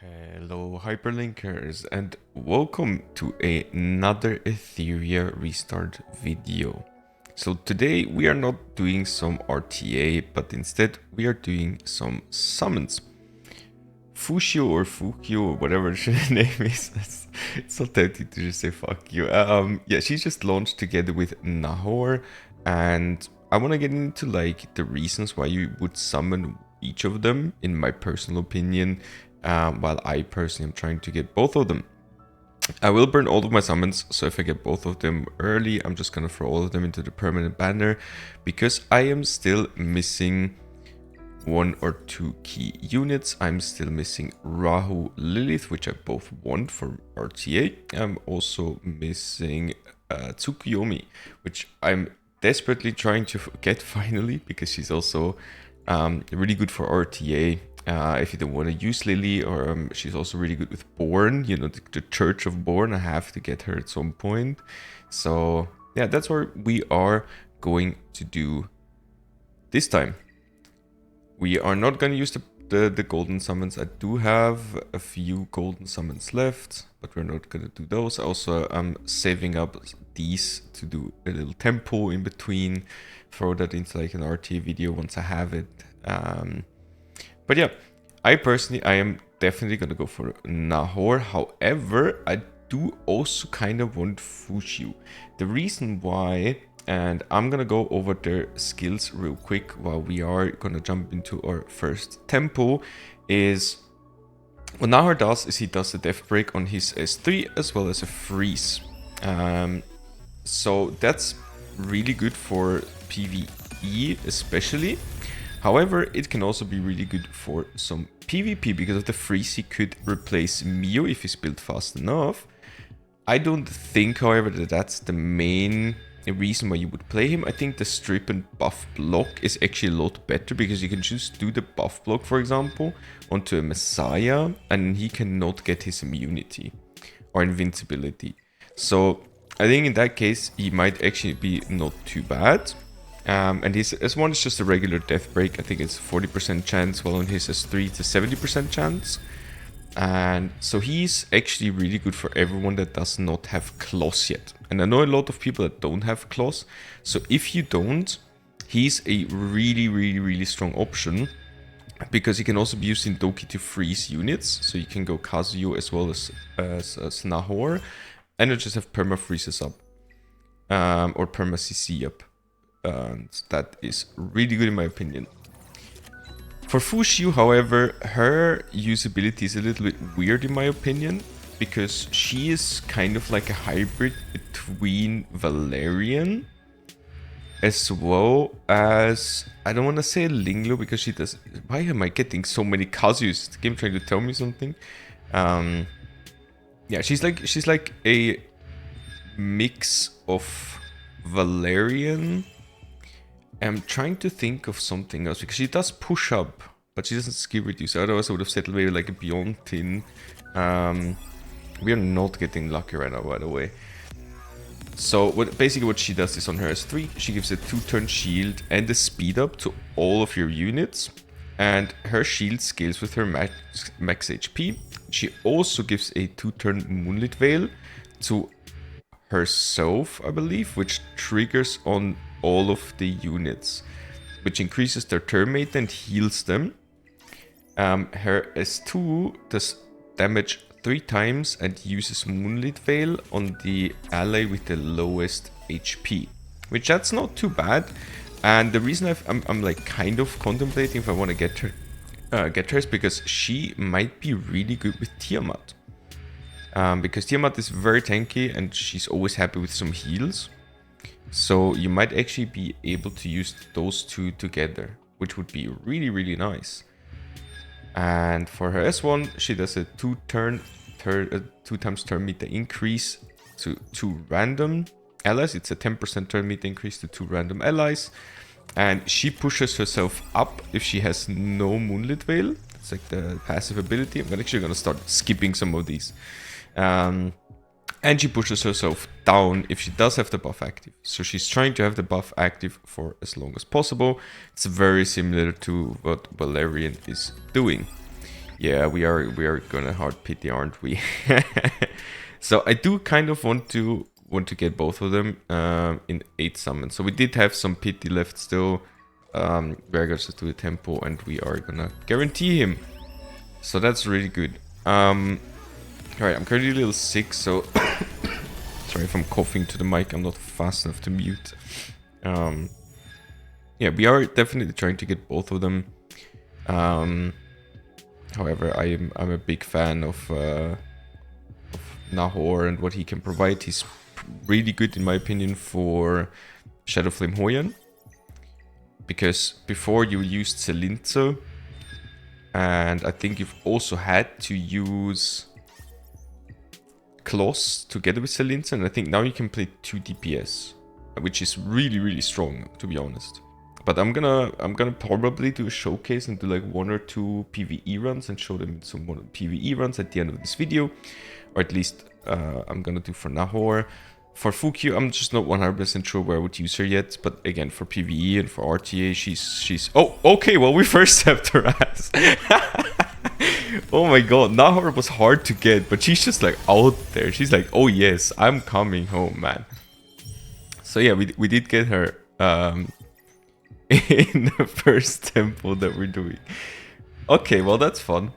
Hello hyperlinkers and welcome to another Etheria restart video. So today we are not doing some RTA, but instead we are doing some summons. Fuqiu or Fuqiu, whatever the name is, it's so tempting to just say fuck you. Yeah, she's just launched together with Nahor, and I want to get into like the reasons why you would summon each of them, in my personal opinion, while I personally am trying to get both of them. I will burn all of my summons, so if I get both of them early, I'm just gonna throw all of them into the permanent banner, because I am still missing one or two key units. I'm still missing Rahu Lilith, which I both want for RTA. I'm also missing Tsukuyomi, which I'm desperately trying to get finally, because she's also really good for RTA. If you don't want to use Lily, or she's also really good with Born, you know, the Church of Born. I have to get her at some point. So yeah, that's what we are going to do this time. We are not going to use the golden summons. I do have a few golden summons left, but we're not going to do those. Also, I'm saving up these to do a little tempo in between. Throw that into like an RTA video once I have it. But yeah, I am definitely going to go for Nahor. However, I do also kind of want Fuqiu. The reason why, and I'm going to go over their skills real quick while we are going to jump into our first tempo, is what Nahor does is he does a death break on his S3 as well as a freeze. So that's really good for PvE especially. However, it can also be really good for some PvP, because of the freeze he could replace Mio if he's built fast enough. I don't think, however, that that's the main reason why you would play him. I think the strip and buff block is actually a lot better, because you can just do the buff block, for example, onto a Messiah, and he cannot get his immunity or invincibility. So I think in that case, he might actually be not too bad. And his S1 is just a regular death break. I think it's 40% chance, while on his S3 it's a 70% chance. And so he's actually really good for everyone that does not have claws yet. And I know a lot of people that don't have claws. So if you don't, he's a really strong option, because he can also be used in Doki to freeze units. So you can go Kazuyo as well as Nahor, and you just have perma freezes up, or perma CC up. And that is really good in my opinion. For Fuqiu, however, her usability is a little bit weird in my opinion, because she is kind of like a hybrid between Valerian as well as, I don't want to say Linglo, because she does. Why am I getting so many Kazuyos? Is the game trying to tell me something? Yeah, she's like a mix of Valerian. I'm trying to think of something else, because she does push up, but she doesn't skill reduce. Otherwise, I would have said maybe like a Beyond Tin. We are not getting lucky right now, by the way. So basically what she does is, on her S3, she gives a 2-turn shield and a speed up to all of your units. And her shield scales with her max HP. She also gives a 2-turn Moonlit Veil to herself, I believe, which triggers on all of the units, which increases their turn rate and heals them. Her S2 does damage 3 times and uses Moonlit Veil on the ally with the lowest HP, which that's not too bad. And the reason I'm like kind of contemplating if I want to get her is because she might be really good with Tiamat. Because Tiamat is very tanky and she's always happy with some heals. So you might actually be able to use those two together, which would be really nice. And for her S1, she does a 2 times turn meter increase to 2 random allies. It's a 10% turn meter increase to 2 random allies. And she pushes herself up if she has no Moonlit Veil. It's like the passive ability. I'm actually going to start skipping some of these. And she pushes herself down if she does have the buff active. So she's trying to have the buff active for as long as possible. It's very similar to what Valerian is doing. Yeah, we are gonna hard pity, aren't we? So I do kind of want to get both of them in 8 summons. So we did have some pity left still. We're gonna just do a tempo and we are gonna guarantee him. So that's really good. Alright, I'm currently a little sick, so sorry if I'm coughing to the mic, I'm not fast enough to mute. Yeah, we are definitely trying to get both of them. However, I'm a big fan of Nahor and what he can provide. He's really good in my opinion for Shadow Flame Hoyan. Because before you used Selinza, and I think you've also had to use Kloss together with Selinza, and I think now you can play 2 DPS, which is really, really strong, to be honest. But I'm gonna probably do a showcase and do like 1 or 2 PvE runs and show them some more PvE runs at the end of this video, or at least I'm gonna do for Nahor. For Fuqiu, I'm just not 100% sure where I would use her yet, but again, for PvE and for RTA, she's... Oh, okay, well, we first stepped her ass. Oh my god, Nahor was hard to get, but she's just like out there. She's like, oh yes, I'm coming home, man. So yeah, we did get her in the first tempo that we're doing. Okay, well, that's fun.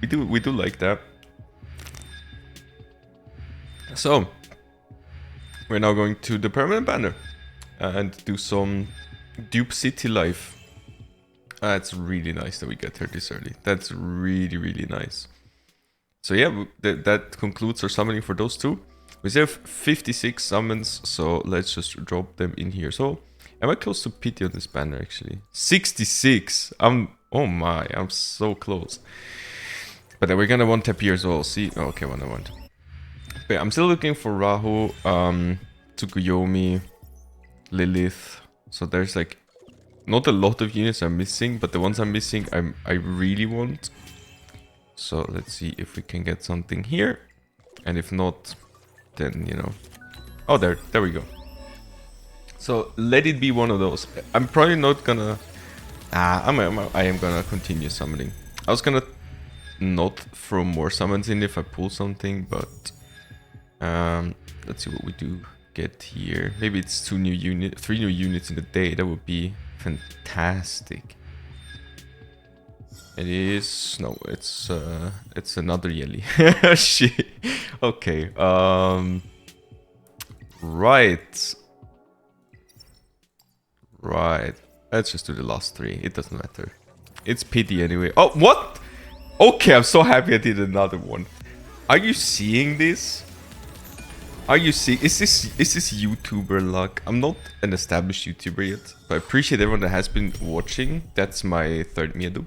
We do like that. So we're now going to the permanent banner and do some dupe city life. It's really nice that we get her this early. That's really, really nice. So yeah, that concludes our summoning for those two. We still have 56 summons, so let's just drop them in here. So am I close to pity on this banner actually? 66. Oh my, I'm so close. But then we're gonna one tap here as well. See, oh, okay, 1 I want. But I'm still looking for Rahu, Tsukuyomi, Lilith. So there's like not a lot of units I'm missing, but the ones I'm missing I really want. So let's see if we can get something here. And if not, then you know. Oh, there we go. So let it be one of those. I'm probably not gonna I am gonna continue summoning. I was gonna not throw more summons in if I pull something, but let's see what we do get here. Maybe it's 3 new units in a day. That would be fantastic. It is no, it's another Yeli. Shit. Okay. Right. Let's just do the last 3. It doesn't matter. It's pity anyway. Oh, what? Okay, I'm so happy I did another one. Are you seeing this? Are you seeing? Is this YouTuber luck? I'm not an established YouTuber yet, but I appreciate everyone that has been watching. That's my third Miyadu.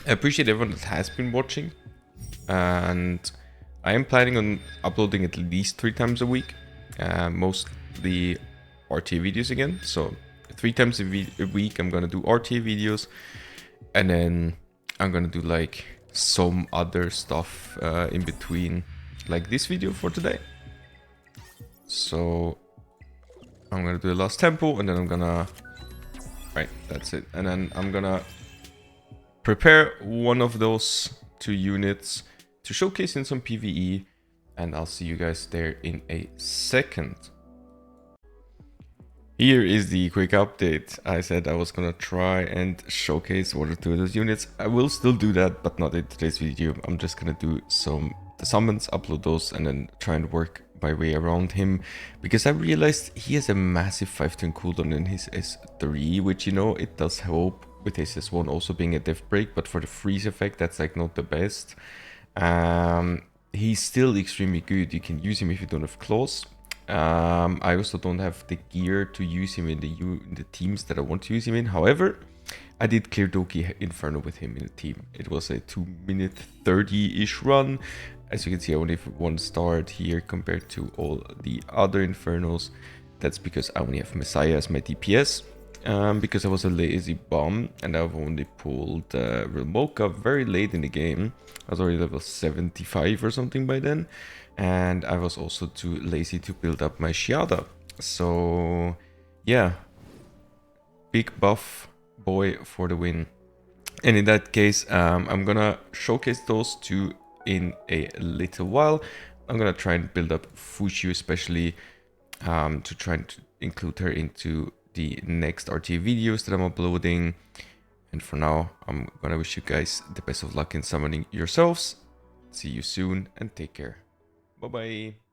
I appreciate everyone that has been watching, and I am planning on uploading at least 3 times a week, mostly RTA videos again. So 3 times a week I'm gonna do RTA videos, and then I'm gonna do like some other stuff in between, like this video for today. So I'm gonna do the last tempo, and then I'm gonna... Right, that's it. And then I'm gonna prepare one of those 2 units to showcase in some PvE, and I'll see you guys there in a second. Here is the quick update. I said I was gonna try and showcase 1 or 2 of those units. I will still do that, but not in today's video. I'm just gonna do the summons, upload those, and then try and work my way around him, because I realized he has a massive 5-turn cooldown in his S3, which, you know, it does help with his S1 also being a death break, but for the freeze effect, that's like not the best. He's still extremely good. You can use him if you don't have claws. I also don't have the gear to use him in the teams that I want to use him in. However, I did clear Doki Inferno with him in the team. It was a 2-minute 30-ish run. As you can see, I only have 1 star here compared to all the other Infernos. That's because I only have Messiah as my DPS. Because I was a lazy bum and I've only pulled Rilmoka very late in the game. I was already level 75 or something by then. And I was also too lazy to build up my Shiada. So yeah, big buff boy for the win. And in that case, I'm gonna showcase those two in a little while. I'm gonna try and build up Fuqiu, especially to try and include her into the next RTA videos that I'm uploading. And for now, I'm gonna wish you guys the best of luck in summoning yourselves. See you soon and take care. Bye bye.